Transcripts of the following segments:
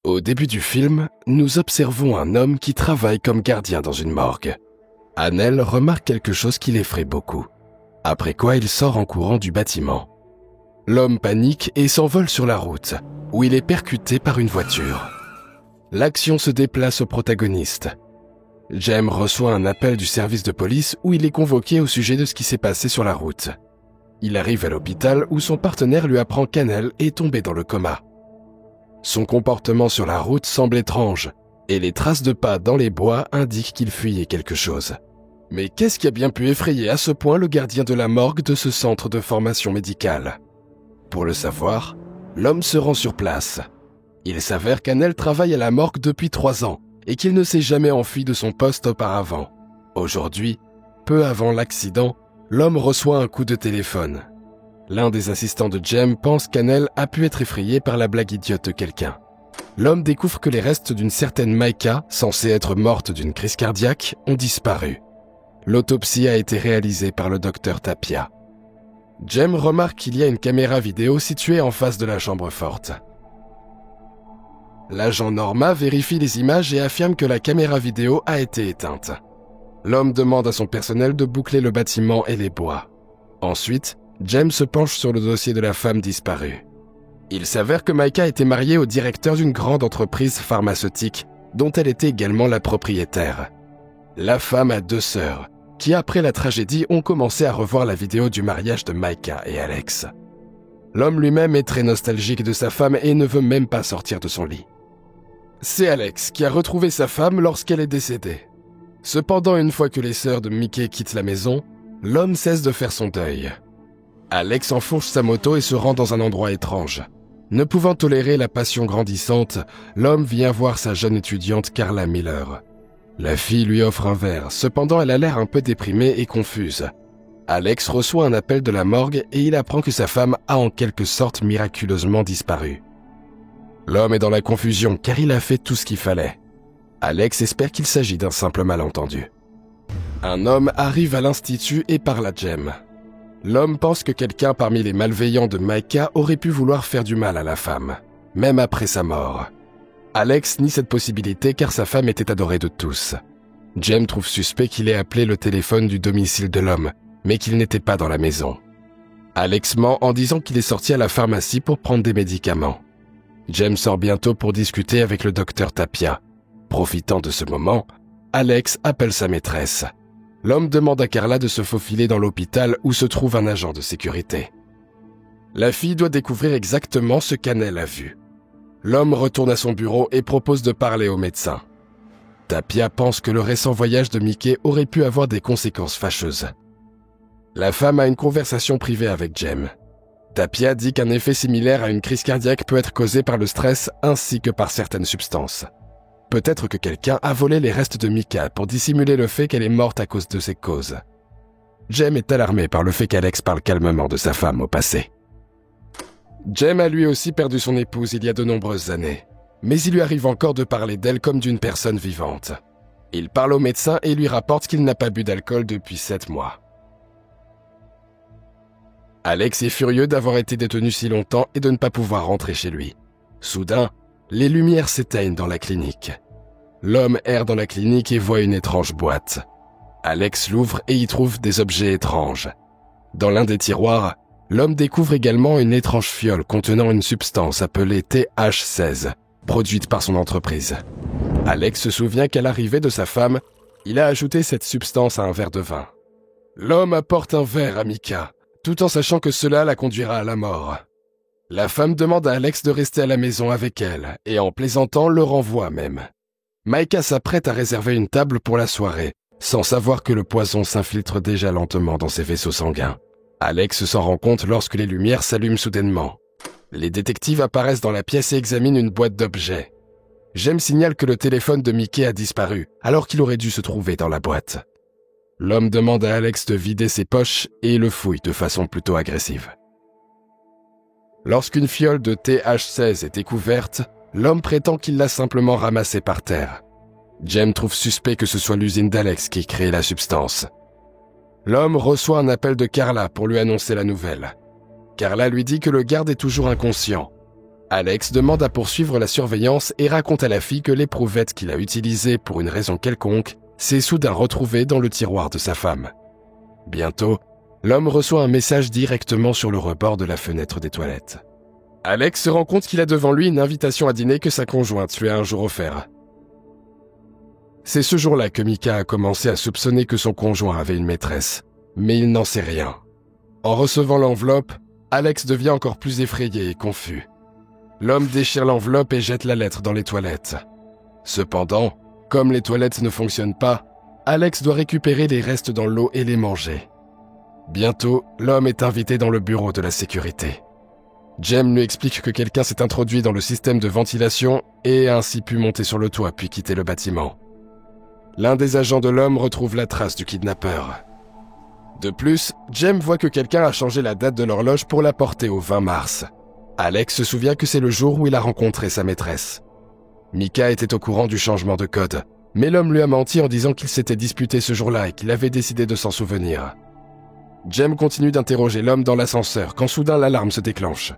Au début du film, nous observons un homme qui travaille comme gardien dans une morgue. Annelle remarque quelque chose qui l'effraie beaucoup. Après quoi, il sort en courant du bâtiment. L'homme panique et s'envole sur la route, où il est percuté par une voiture. L'action se déplace au protagoniste. Jem reçoit un appel du service de police où il est convoqué au sujet de ce qui s'est passé sur la route. Il arrive à l'hôpital où son partenaire lui apprend qu'Annelle est tombée dans le coma. Son comportement sur la route semble étrange, et les traces de pas dans les bois indiquent qu'il fuyait quelque chose. Mais qu'est-ce qui a bien pu effrayer à ce point le gardien de la morgue de ce centre de formation médicale? Pour le savoir, l'homme se rend sur place. Il s'avère qu'Annelle travaille à la morgue depuis 3 ans et qu'il ne s'est jamais enfui de son poste auparavant. Aujourd'hui, peu avant l'accident, l'homme reçoit un coup de téléphone. L'un des assistants de Jem pense qu'Annelle a pu être effrayée par la blague idiote de quelqu'un. L'homme découvre que les restes d'une certaine Maïka, censée être morte d'une crise cardiaque, ont disparu. L'autopsie a été réalisée par le docteur Tapia. Jem remarque qu'il y a une caméra vidéo située en face de la chambre forte. L'agent Norma vérifie les images et affirme que la caméra vidéo a été éteinte. L'homme demande à son personnel de boucler le bâtiment et les bois. Ensuite, Jem se penche sur le dossier de la femme disparue. Il s'avère que Maïka était mariée au directeur d'une grande entreprise pharmaceutique, dont elle était également la propriétaire. La femme a 2 sœurs, qui après la tragédie ont commencé à revoir la vidéo du mariage de Maïka et Alex. L'homme lui-même est très nostalgique de sa femme et ne veut même pas sortir de son lit. C'est Alex qui a retrouvé sa femme lorsqu'elle est décédée. Cependant, une fois que les sœurs de Mickey quittent la maison, l'homme cesse de faire son deuil. Alex enfourche sa moto et se rend dans un endroit étrange. Ne pouvant tolérer la passion grandissante, l'homme vient voir sa jeune étudiante Carla Miller. La fille lui offre un verre, cependant elle a l'air un peu déprimée et confuse. Alex reçoit un appel de la morgue et il apprend que sa femme a en quelque sorte miraculeusement disparu. L'homme est dans la confusion car il a fait tout ce qu'il fallait. Alex espère qu'il s'agit d'un simple malentendu. Un homme arrive à l'institut et parle à Jem. L'homme pense que quelqu'un parmi les malveillants de Maïka aurait pu vouloir faire du mal à la femme, même après sa mort. Alex nie cette possibilité car sa femme était adorée de tous. Jem trouve suspect qu'il ait appelé le téléphone du domicile de l'homme, mais qu'il n'était pas dans la maison. Alex ment en disant qu'il est sorti à la pharmacie pour prendre des médicaments. Jem sort bientôt pour discuter avec le docteur Tapia. Profitant de ce moment, Alex appelle sa maîtresse. L'homme demande à Carla de se faufiler dans l'hôpital où se trouve un agent de sécurité. La fille doit découvrir exactement ce qu'Annelle a vu. L'homme retourne à son bureau et propose de parler au médecin. Tapia pense que le récent voyage de Mickey aurait pu avoir des conséquences fâcheuses. La femme a une conversation privée avec Jem. Tapia dit qu'un effet similaire à une crise cardiaque peut être causé par le stress ainsi que par certaines substances. Peut-être que quelqu'un a volé les restes de Mika pour dissimuler le fait qu'elle est morte à cause de ces causes. Jem est alarmé par le fait qu'Alex parle calmement de sa femme au passé. Jem a lui aussi perdu son épouse il y a de nombreuses années, mais il lui arrive encore de parler d'elle comme d'une personne vivante. Il parle au médecin et lui rapporte qu'il n'a pas bu d'alcool depuis 7 mois. Alex est furieux d'avoir été détenu si longtemps et de ne pas pouvoir rentrer chez lui. Soudain, les lumières s'éteignent dans la clinique. L'homme erre dans la clinique et voit une étrange boîte. Alex l'ouvre et y trouve des objets étranges. Dans l'un des tiroirs, l'homme découvre également une étrange fiole contenant une substance appelée TH16, produite par son entreprise. Alex se souvient qu'à l'arrivée de sa femme, il a ajouté cette substance à un verre de vin. L'homme apporte un verre à Mika, tout en sachant que cela la conduira à la mort. La femme demande à Alex de rester à la maison avec elle, et en plaisantant, le renvoie même. Maïka s'apprête à réserver une table pour la soirée, sans savoir que le poison s'infiltre déjà lentement dans ses vaisseaux sanguins. Alex s'en rend compte lorsque les lumières s'allument soudainement. Les détectives apparaissent dans la pièce et examinent une boîte d'objets. Jem signale que le téléphone de Mickey a disparu, alors qu'il aurait dû se trouver dans la boîte. L'homme demande à Alex de vider ses poches et le fouille de façon plutôt agressive. Lorsqu'une fiole de TH16 est découverte, l'homme prétend qu'il l'a simplement ramassée par terre. Jem trouve suspect que ce soit l'usine d'Alex qui crée la substance. L'homme reçoit un appel de Carla pour lui annoncer la nouvelle. Carla lui dit que le garde est toujours inconscient. Alex demande à poursuivre la surveillance et raconte à la fille que l'éprouvette qu'il a utilisée pour une raison quelconque s'est soudain retrouvée dans le tiroir de sa femme. Bientôt, l'homme reçoit un message directement sur le rebord de la fenêtre des toilettes. Alex se rend compte qu'il a devant lui une invitation à dîner que sa conjointe lui a un jour offert. C'est ce jour-là que Micah a commencé à soupçonner que son conjoint avait une maîtresse, mais il n'en sait rien. En recevant l'enveloppe, Alex devient encore plus effrayé et confus. L'homme déchire l'enveloppe et jette la lettre dans les toilettes. Cependant, comme les toilettes ne fonctionnent pas, Alex doit récupérer les restes dans l'eau et les manger. Bientôt, l'homme est invité dans le bureau de la sécurité. Jem lui explique que quelqu'un s'est introduit dans le système de ventilation et a ainsi pu monter sur le toit puis quitter le bâtiment. L'un des agents de l'homme retrouve la trace du kidnappeur. De plus, Jem voit que quelqu'un a changé la date de l'horloge pour la porter au 20 mars. Alex se souvient que c'est le jour où il a rencontré sa maîtresse. Micah était au courant du changement de code, mais l'homme lui a menti en disant qu'il s'était disputé ce jour-là et qu'il avait décidé de s'en souvenir. Jem continue d'interroger l'homme dans l'ascenseur quand soudain l'alarme se déclenche.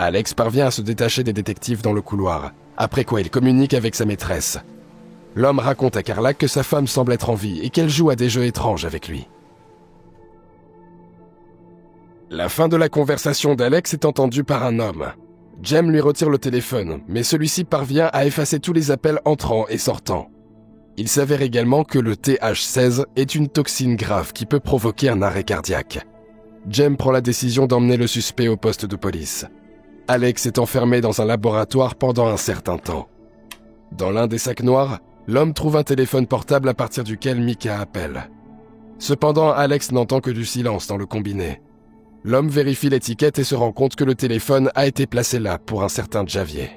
Alex parvient à se détacher des détectives dans le couloir, après quoi il communique avec sa maîtresse. L'homme raconte à Carla que sa femme semble être en vie et qu'elle joue à des jeux étranges avec lui. La fin de la conversation d'Alex est entendue par un homme. Jem lui retire le téléphone, mais celui-ci parvient à effacer tous les appels entrants et sortants. Il s'avère également que le TH16 est une toxine grave qui peut provoquer un arrêt cardiaque. Jem prend la décision d'emmener le suspect au poste de police. Alex est enfermé dans un laboratoire pendant un certain temps. Dans l'un des sacs noirs, l'homme trouve un téléphone portable à partir duquel Micah appelle. Cependant, Alex n'entend que du silence dans le combiné. L'homme vérifie l'étiquette et se rend compte que le téléphone a été placé là pour un certain Javier.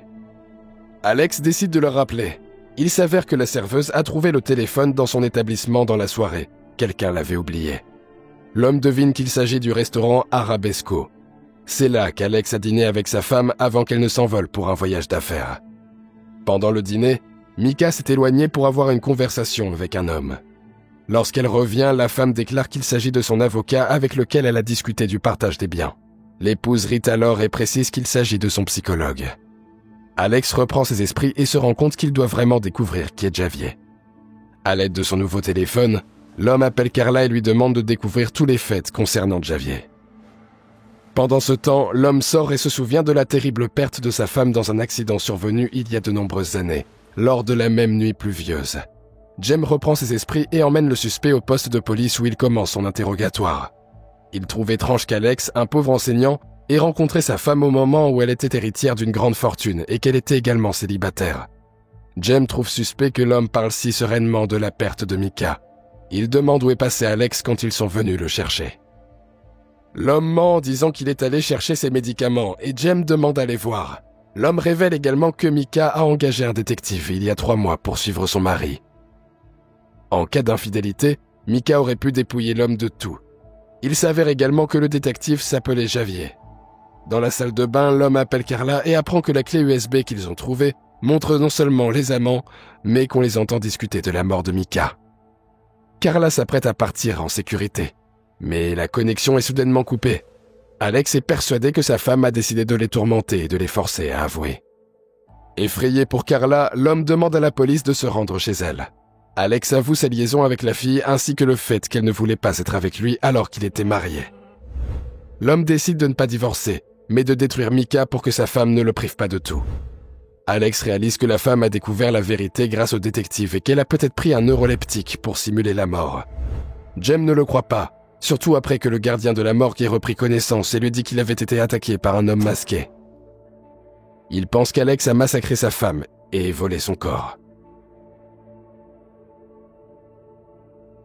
Alex décide de le rappeler. Il s'avère que la serveuse a trouvé le téléphone dans son établissement dans la soirée. Quelqu'un l'avait oublié. L'homme devine qu'il s'agit du restaurant Arabesco. C'est là qu'Alex a dîné avec sa femme avant qu'elle ne s'envole pour un voyage d'affaires. Pendant le dîner, Micah s'est éloignée pour avoir une conversation avec un homme. Lorsqu'elle revient, la femme déclare qu'il s'agit de son avocat avec lequel elle a discuté du partage des biens. L'épouse rit alors et précise qu'il s'agit de son psychologue. Alex reprend ses esprits et se rend compte qu'il doit vraiment découvrir qui est Javier. À l'aide de son nouveau téléphone, l'homme appelle Carla et lui demande de découvrir tous les faits concernant Javier. Pendant ce temps, l'homme sort et se souvient de la terrible perte de sa femme dans un accident survenu il y a de nombreuses années, lors de la même nuit pluvieuse. Jem reprend ses esprits et emmène le suspect au poste de police où il commence son interrogatoire. Il trouve étrange qu'Alex, un pauvre enseignant, ait rencontré sa femme au moment où elle était héritière d'une grande fortune et qu'elle était également célibataire. Jem trouve suspect que l'homme parle si sereinement de la perte de Micah. Il demande où est passé Alex quand ils sont venus le chercher. L'homme ment en disant qu'il est allé chercher ses médicaments et Jem demande à les voir. L'homme révèle également que Micah a engagé un détective il y a 3 mois pour suivre son mari. En cas d'infidélité, Micah aurait pu dépouiller l'homme de tout. Il s'avère également que le détective s'appelait Javier. Dans la salle de bain, l'homme appelle Carla et apprend que la clé USB qu'ils ont trouvée montre non seulement les amants, mais qu'on les entend discuter de la mort de Micah. Carla s'apprête à partir en sécurité, mais la connexion est soudainement coupée. Alex est persuadé que sa femme a décidé de les tourmenter et de les forcer à avouer. Effrayé pour Carla, l'homme demande à la police de se rendre chez elle. Alex avoue sa liaison avec la fille ainsi que le fait qu'elle ne voulait pas être avec lui alors qu'il était marié. L'homme décide de ne pas divorcer, mais de détruire Micah pour que sa femme ne le prive pas de tout. Alex réalise que la femme a découvert la vérité grâce au détective et qu'elle a peut-être pris un neuroleptique pour simuler la mort. Jem ne le croit pas, surtout après que le gardien de la morgue ait repris connaissance et lui dit qu'il avait été attaqué par un homme masqué. Il pense qu'Alex a massacré sa femme et volé son corps.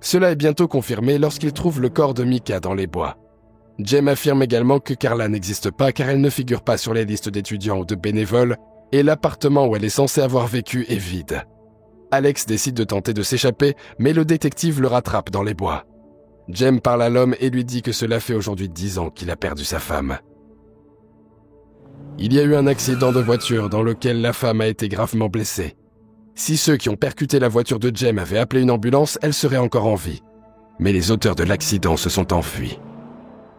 Cela est bientôt confirmé lorsqu'il trouve le corps de Micah dans les bois. Jem affirme également que Carla n'existe pas car elle ne figure pas sur les listes d'étudiants ou de bénévoles et l'appartement où elle est censée avoir vécu est vide. Alex décide de tenter de s'échapper, mais le détective le rattrape dans les bois. Jem parle à l'homme et lui dit que cela fait aujourd'hui 10 ans qu'il a perdu sa femme. Il y a eu un accident de voiture dans lequel la femme a été gravement blessée. Si ceux qui ont percuté la voiture de Jem avaient appelé une ambulance, elle serait encore en vie. Mais les auteurs de l'accident se sont enfuis.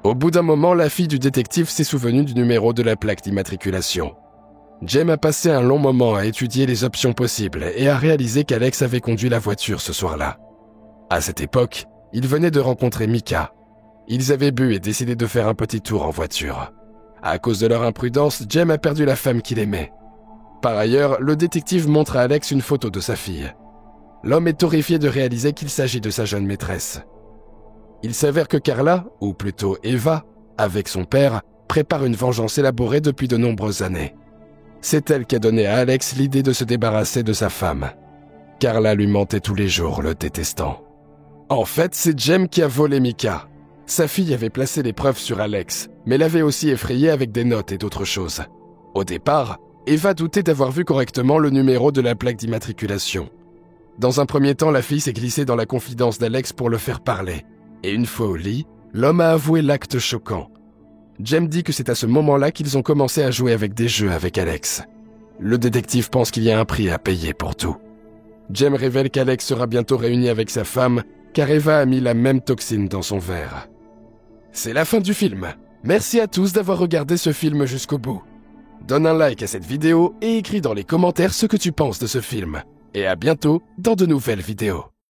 Au bout d'un moment, la fille du détective s'est souvenue du numéro de la plaque d'immatriculation. Jem a passé un long moment à étudier les options possibles et a réalisé qu'Alex avait conduit la voiture ce soir-là. À cette époque, il venait de rencontrer Micah. Ils avaient bu et décidé de faire un petit tour en voiture. À cause de leur imprudence, Jem a perdu la femme qu'il aimait. Par ailleurs, le détective montre à Alex une photo de sa fille. L'homme est horrifié de réaliser qu'il s'agit de sa jeune maîtresse. Il s'avère que Carla, ou plutôt Eva, avec son père, prépare une vengeance élaborée depuis de nombreuses années. C'est elle qui a donné à Alex l'idée de se débarrasser de sa femme. Carla lui mentait tous les jours, le détestant. En fait, c'est Jem qui a volé Micah. Sa fille avait placé les preuves sur Alex, mais l'avait aussi effrayé avec des notes et d'autres choses. Au départ, Eva doutait d'avoir vu correctement le numéro de la plaque d'immatriculation. Dans un premier temps, la fille s'est glissée dans la confidence d'Alex pour le faire parler. Et une fois au lit, l'homme a avoué l'acte choquant. Jem dit que c'est à ce moment-là qu'ils ont commencé à jouer avec des jeux avec Alex. Le détective pense qu'il y a un prix à payer pour tout. Jem révèle qu'Alex sera bientôt réuni avec sa femme, car Eva a mis la même toxine dans son verre. C'est la fin du film. Merci à tous d'avoir regardé ce film jusqu'au bout. Donne un like à cette vidéo et écris dans les commentaires ce que tu penses de ce film. Et à bientôt dans de nouvelles vidéos.